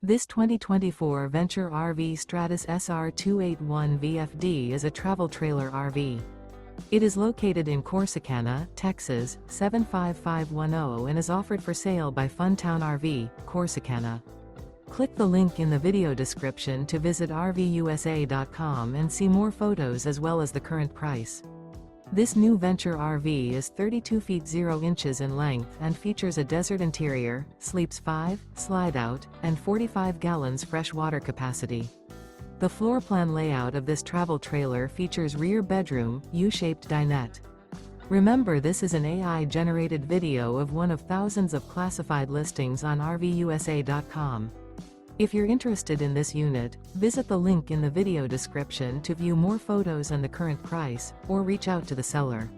This 2024 Venture RV Stratus SR281VFD is a travel trailer RV. It is located in Corsicana, Texas, 75510 and is offered for sale by Funtown RV, Corsicana. Click the link in the video description to visit RVUSA.com and see more photos as well as the current price. This new Venture RV is 32 feet 0 inches in length and features a desert interior, sleeps 5, slide-out, and 45 gallons fresh water capacity. The floor plan layout of this travel trailer features rear bedroom, U-shaped dinette. Remember, this is an AI-generated video of one of thousands of classified listings on RVUSA.com. If you're interested in this unit, visit the link in the video description to view more photos and the current price, or reach out to the seller.